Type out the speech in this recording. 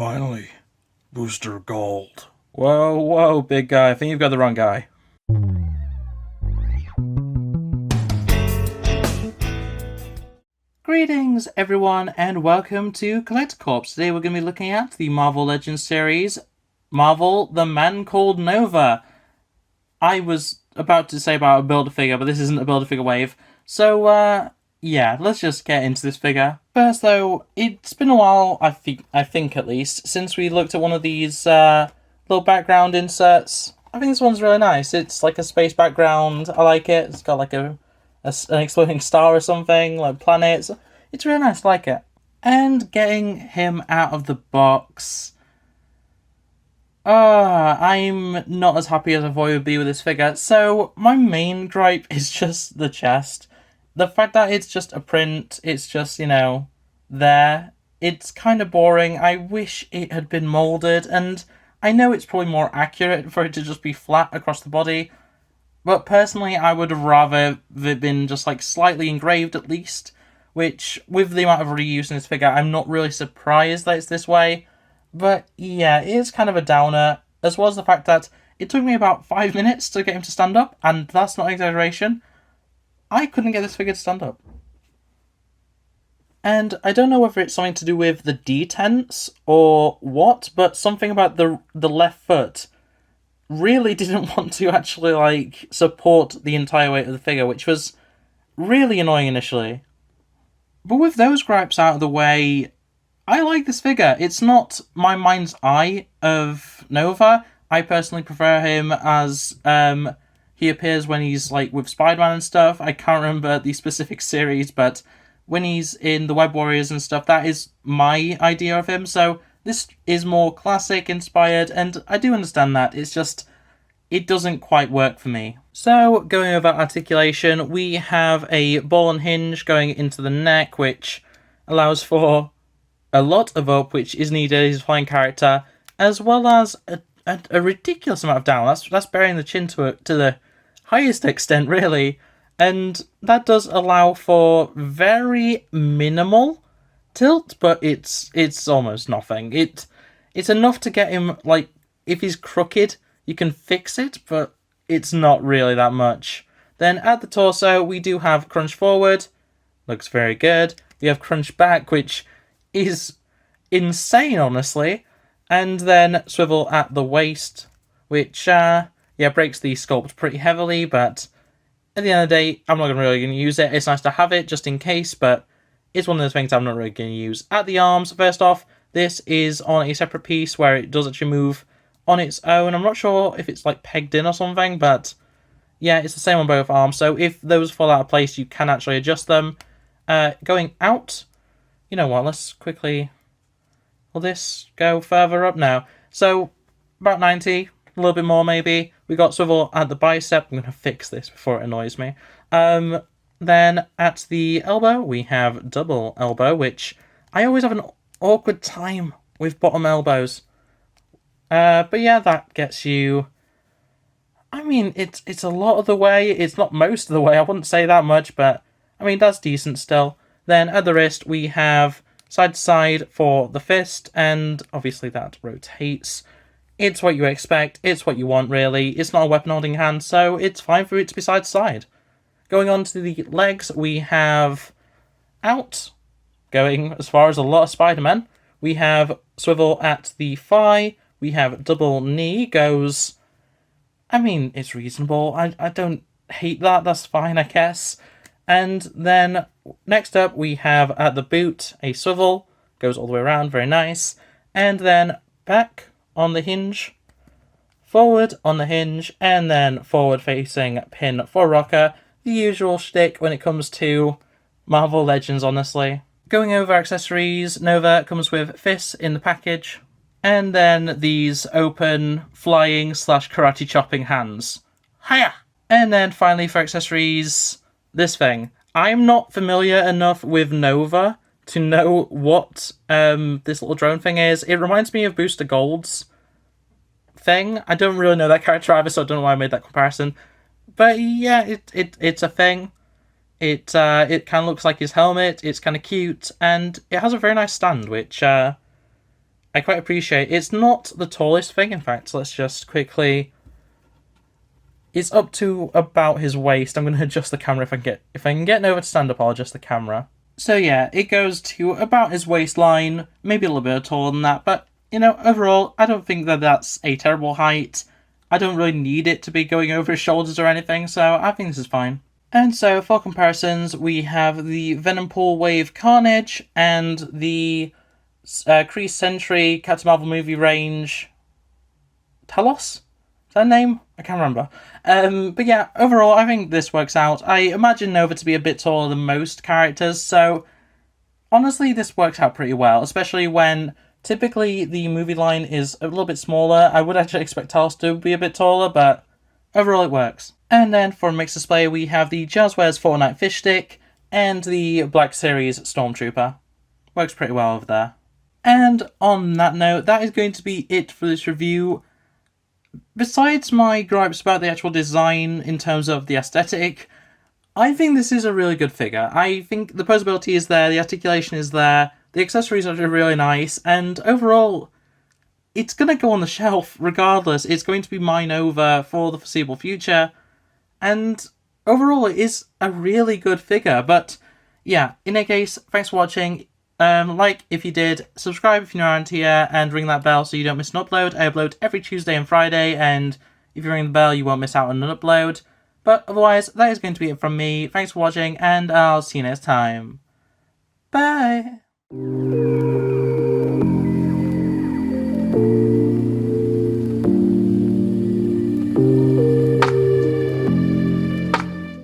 Finally, Booster Gold. Whoa, whoa, big guy. I think you've got the wrong guy. Greetings, everyone, and welcome to Collector Corps. Today we're going to be looking at the Marvel Legends series, Marvel, The Man Called Nova. I was about to say about a Build-A-Figure, but this isn't a Build-A-Figure wave. So, yeah, let's just get into this figure. First, though, it's been a while, I think at least, since we looked at one of these little background inserts. I think this one's really nice. It's like a space background. I like it. It's got like an exploding star or something, like planets. It's really nice. I like it. And getting him out of the box. I'm not as happy as I thought I would be with this figure. So my main gripe is just the chest. The fact that it's just a print, it's just, there. It's kind of boring. I wish it had been molded, and I know it's probably more accurate for it to just be flat across the body, but personally I would have rather it been just like slightly engraved at least, which with the amount of reuse in this figure, I'm not really surprised that it's this way. But yeah, it is kind of a downer, as well as the fact that it took me about 5 minutes to get him to stand up, and that's not an exaggeration. I couldn't get this figure to stand up. And I don't know whether it's something to do with the detents or what, but something about the left foot really didn't want to actually, support the entire weight of the figure, which was really annoying initially. But with those gripes out of the way, I like this figure. It's not my mind's eye of Nova. I personally prefer him as he appears when he's with Spider-Man and stuff. I can't remember the specific series, but when he's in the Web Warriors and stuff, that is my idea of him. So this is more classic inspired, and I do understand that. It's just, it doesn't quite work for me. So going over articulation, we have a ball and hinge going into the neck, which allows for a lot of up, which is needed as a flying character, as well as a ridiculous amount of down. That's burying the chin to the highest extent, really. And that does allow for very minimal tilt, but it's almost nothing. It's enough to get him, if he's crooked, you can fix it, but it's not really that much. Then at the torso, we do have crunch forward. Looks very good. We have crunch back, which is insane, honestly. And then swivel at the waist, which, breaks the sculpt pretty heavily, but at the end of the day, I'm not really going to use it. It's nice to have it, just in case, but it's one of those things I'm not really going to use. At the arms, first off, this is on a separate piece where it does actually move on its own. I'm not sure if it's, pegged in or something, but yeah, it's the same on both arms. So if those fall out of place, you can actually adjust them. Going out, you know what, let's quickly... Will this go further up now? So, about 90, a little bit more maybe. We got swivel at the bicep. I'm going to fix this before it annoys me. Then at the elbow, we have double elbow, which I always have an awkward time with bottom elbows. But yeah, that gets you... I mean, it's a lot of the way. It's not most of the way. I wouldn't say that much, but I mean, that's decent still. Then at the wrist, we have side to side for the fist, and obviously that rotates. It's what you expect. It's what you want, really. It's not a weapon holding hand, so it's fine for it to be side to side. Going on to the legs, we have out, going as far as a lot of Spider-Man. We have swivel at the thigh. We have double knee, goes... I mean, it's reasonable. I don't hate that. That's fine, I guess. And then next up, we have at the boot a swivel, goes all the way around, very nice. And then back on the hinge, forward on the hinge, and then forward facing pin for rocker. The usual shtick when it comes to Marvel Legends, honestly. Going over accessories, Nova comes with fists in the package, and then these open flying / karate chopping hands. Hiya! And then finally for accessories, this thing. I'm not familiar enough with Nova to know what this little drone thing is. It reminds me of Booster Gold's thing. I don't really know that character either, so I don't know why I made that comparison. But yeah, it's a thing. It kind of looks like his helmet. It's kind of cute, and it has a very nice stand, which I quite appreciate. It's not the tallest thing, in fact. Let's just quickly... It's up to about his waist. I'm going to adjust the camera if I can get Nova to stand up, I'll adjust the camera. So yeah, it goes to about his waistline, maybe a little bit taller than that, but, you know, overall, I don't think that that's a terrible height. I don't really need it to be going over his shoulders or anything, so I think this is fine. And so, for comparisons, we have the Venompool Wave Carnage and the Kree Sentry Captain Marvel movie range... Talos? Is that a name? I can't remember. But yeah, overall, I think this works out. I imagine Nova to be a bit taller than most characters, so honestly, this works out pretty well, especially when typically the movie line is a little bit smaller. I would actually expect Talos to be a bit taller, but overall it works. And then for mixed display, we have the Jazzwares Fortnite Fish Stick and the Black Series Stormtrooper. Works pretty well over there. And on that note, that is going to be it for this review. Besides my gripes about the actual design in terms of the aesthetic, I think this is a really good figure. I think the posability is there, the articulation is there, the accessories are really nice, and overall, it's going to go on the shelf regardless. It's going to be mine over for the foreseeable future, and overall it is a really good figure. But yeah, in any case, thanks for watching. Like if you did, subscribe if you're around here, and ring that bell so you don't miss an upload. I upload every Tuesday and Friday, and if you ring the bell, you won't miss out on an upload. But otherwise, that is going to be it from me. Thanks for watching, and I'll see you next time. Bye!